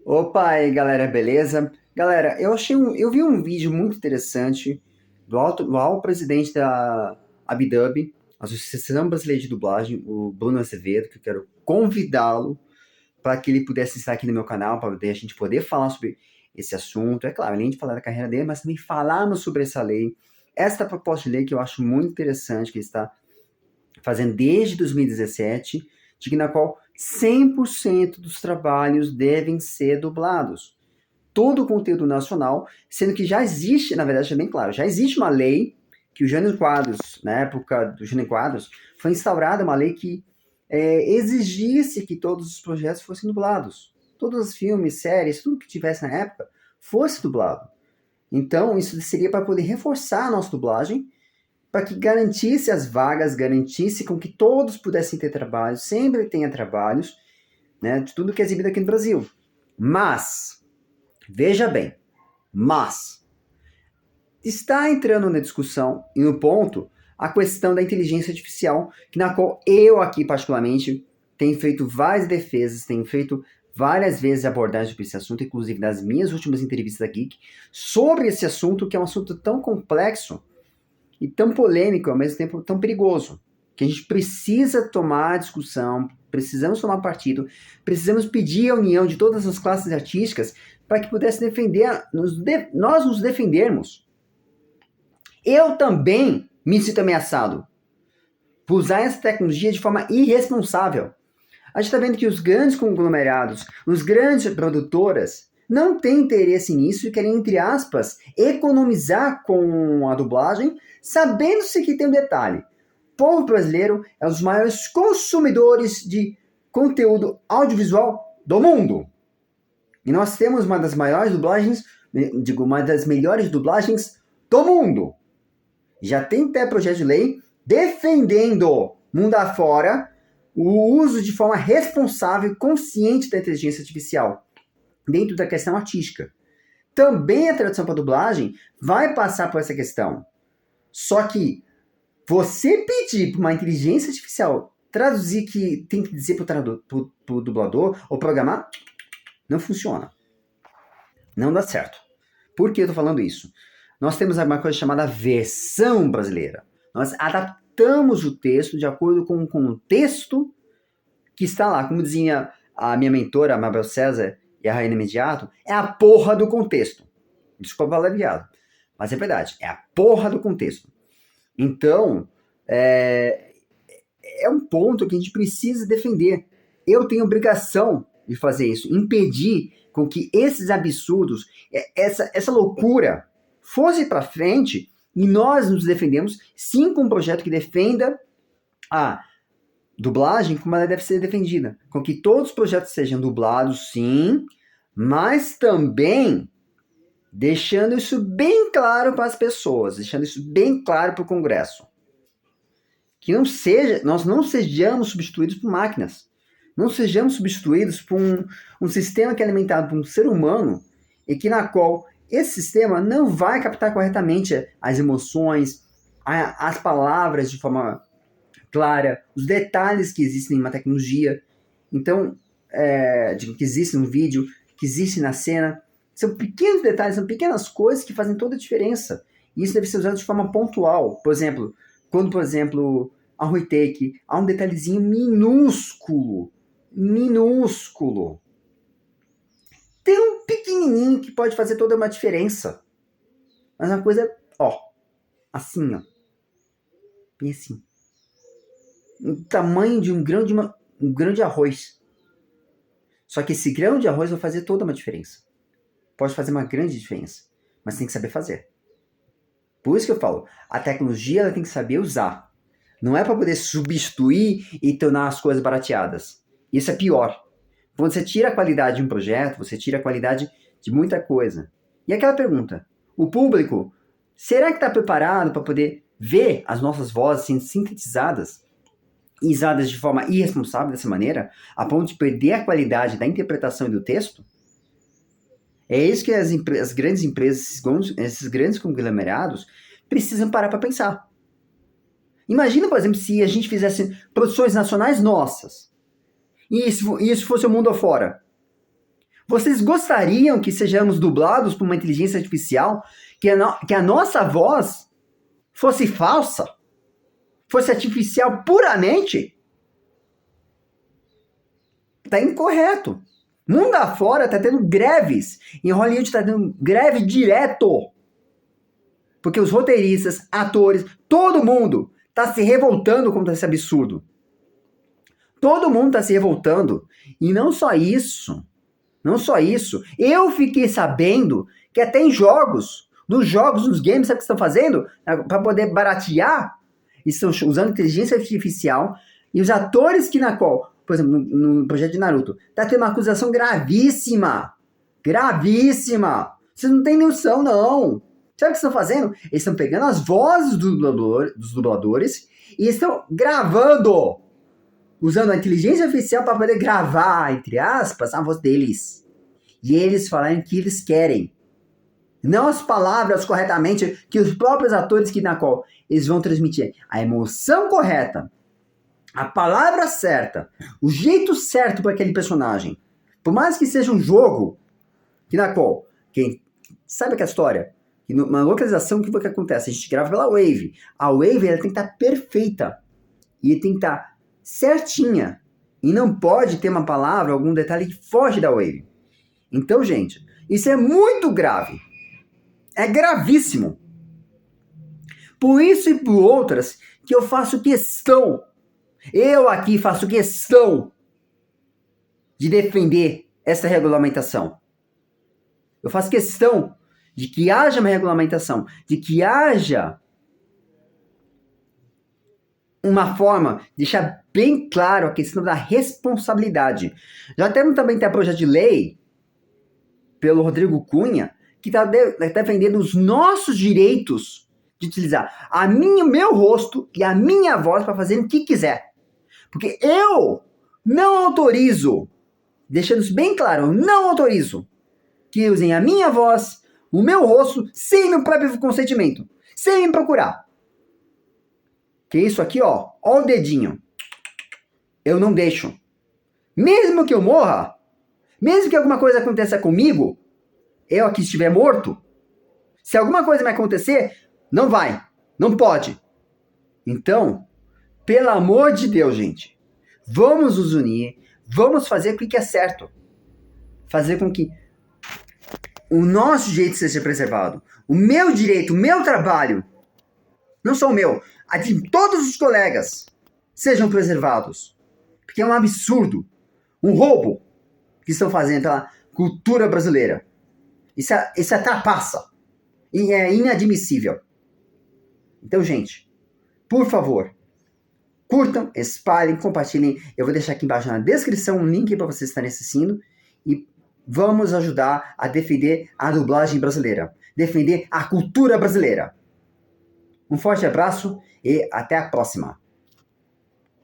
Opa, aí galera, beleza? Galera, eu vi um vídeo muito interessante do presidente da Abdub, Associação Brasileira de Dublagem, o Bruno Azevedo, que eu quero convidá-lo para que ele pudesse estar aqui no meu canal, para a gente poder falar sobre esse assunto. É claro, além de falar da carreira dele, mas também falarmos sobre essa lei, esta proposta de lei que eu acho muito interessante, que ele está fazendo desde 2017, na qual 100% dos trabalhos devem ser dublados. Todo o conteúdo nacional, sendo que já existe, na verdade, é bem claro, já existe uma lei que o Jânio Quadros, na época do Jânio Quadros, foi instaurada uma lei que exigisse que todos os projetos fossem dublados. Todos os filmes, séries, tudo que tivesse na época, fosse dublado. Então, isso seria para poder reforçar a nossa dublagem, para que garantisse as vagas, garantisse com que todos pudessem ter trabalho, sempre tenha trabalhos, né, de tudo que é exibido aqui no Brasil. Mas, veja bem, mas está entrando na discussão e no ponto a questão da inteligência artificial, na qual eu aqui particularmente tenho feito várias defesas, tenho feito várias vezes abordagens sobre esse assunto, inclusive nas minhas últimas entrevistas da Geek, sobre esse assunto, que é um assunto tão complexo e tão polêmico, ao mesmo tempo tão perigoso, que a gente precisa tomar discussão, precisamos tomar partido, precisamos pedir a união de todas as classes artísticas para que pudesse defender, nós nos defendermos. Eu também me sinto ameaçado por usar essa tecnologia de forma irresponsável. A gente está vendo que os grandes conglomerados, os grandes produtoras, não têm interesse nisso e querem, entre aspas, economizar com a dublagem, sabendo-se que tem um detalhe. O povo brasileiro é um dos maiores consumidores de conteúdo audiovisual do mundo. E nós temos uma das maiores dublagens, uma das melhores dublagens do mundo. Já tem até projeto de lei defendendo, mundo afora, o uso de forma responsável e consciente da inteligência artificial dentro da questão artística. Também a tradução para dublagem vai passar por essa questão. Só que você pedir para uma inteligência artificial traduzir que tem que dizer para o dublador ou programar, não funciona. Não dá certo. Por que eu estou falando isso? Nós temos uma coisa chamada versão brasileira. Nós adaptamos o texto de acordo com o contexto que está lá. Como dizia a minha mentora, a Mabel César, e a Rainha Imediato, é a porra do contexto. Desculpa o palavreado, mas é verdade, é a porra do contexto. Então, é um ponto que a gente precisa defender. Eu tenho obrigação de fazer isso, impedir com que esses absurdos, essa loucura, fosse para frente e nós nos defendemos, sim, com um projeto que defenda a dublagem como ela deve ser defendida, com que todos os projetos sejam dublados, sim, mas também deixando isso bem claro para as pessoas, deixando isso bem claro para o Congresso. Que nós não sejamos substituídos por máquinas. Não sejamos substituídos por um sistema que é alimentado por um ser humano e que na qual esse sistema não vai captar corretamente as emoções, as palavras de forma clara, os detalhes que existem em uma tecnologia. Então, que existe no vídeo, que existe na cena. São pequenos detalhes, são pequenas coisas que fazem toda a diferença. E isso deve ser usado de forma pontual. Por exemplo, quando, por exemplo, há um retake, há um detalhezinho minúsculo. Tem um pequenininho que pode fazer toda uma diferença. Mas uma coisa, assim, bem assim. O tamanho de um grão de arroz. Só que esse grão de arroz vai fazer toda uma diferença. Pode fazer uma grande diferença. Mas tem que saber fazer. Por isso que eu falo, a tecnologia ela tem que saber usar. Não é para poder substituir e tornar as coisas barateadas. Isso é pior. Quando você tira a qualidade de um projeto, você tira a qualidade de muita coisa. E aquela pergunta, o público, será que está preparado para poder ver as nossas vozes sendo sintetizadas e usadas de forma irresponsável dessa maneira, a ponto de perder a qualidade da interpretação e do texto? É isso que as grandes empresas, esses grandes conglomerados, precisam parar para pensar. Imagina, por exemplo, se a gente fizesse produções nacionais nossas, e isso fosse o mundo afora. Vocês gostariam que sejamos dublados por uma inteligência artificial, que a nossa voz fosse falsa? Fosse artificial puramente? Tá incorreto. Mundo afora tá tendo greves. Em Hollywood tá tendo greve direto. Porque os roteiristas, atores, todo mundo tá se revoltando contra esse absurdo. Todo mundo tá se revoltando. E não só isso. Não só isso. Eu fiquei sabendo que até em jogos, nos games, sabe o que estão fazendo? Para poder baratear, estão usando inteligência artificial. E os atores que por exemplo, no projeto de Naruto, tá tendo uma acusação gravíssima. Gravíssima. Vocês não têm noção, não. Sabe o que estão fazendo? Eles estão pegando as vozes dos dubladores e estão gravando. Usando a inteligência artificial para poder gravar, entre aspas, a voz deles. E eles falarem o que eles querem. Não as palavras corretamente que os próprios atores eles vão transmitir. A emoção correta. A palavra certa. O jeito certo para aquele personagem. Por mais que seja um jogo, quem sabe aquela história? Que numa localização, o que acontece? A gente grava pela Wave. A Wave ela tem que estar perfeita. E tem que estar certinha. E não pode ter uma palavra, algum detalhe que foge da Wave. Então, gente, isso é muito grave. É gravíssimo. Por isso e por outras que eu faço questão. Eu aqui faço questão de defender essa regulamentação. Eu faço questão de que haja uma regulamentação, de que haja uma forma de deixar bem claro a questão da responsabilidade. Já temos também a projeto de lei pelo Rodrigo Cunha, que está defendendo os nossos direitos de utilizar meu rosto e a minha voz para fazer o que quiser. Porque eu não autorizo, deixando isso bem claro, eu não autorizo que usem a minha voz, o meu rosto, sem meu próprio consentimento, sem me procurar. Que isso aqui, ó o dedinho. Eu não deixo. Mesmo que eu morra, mesmo que alguma coisa aconteça comigo, eu aqui estiver morto, se alguma coisa me acontecer, não vai, não pode. Então, pelo amor de Deus, gente, vamos nos unir, vamos fazer o que é certo. Fazer com que o nosso direito seja preservado. O meu direito, o meu trabalho, não só o meu, a de todos os colegas, sejam preservados. Porque é um absurdo, um roubo que estão fazendo pela cultura brasileira. Isso atrapassa. E é inadmissível. Então, gente, por favor, curtam, espalhem, compartilhem. Eu vou deixar aqui embaixo na descrição um link para vocês estarem assistindo. E vamos ajudar a defender a dublagem brasileira. Defender a cultura brasileira. Um forte abraço e até a próxima.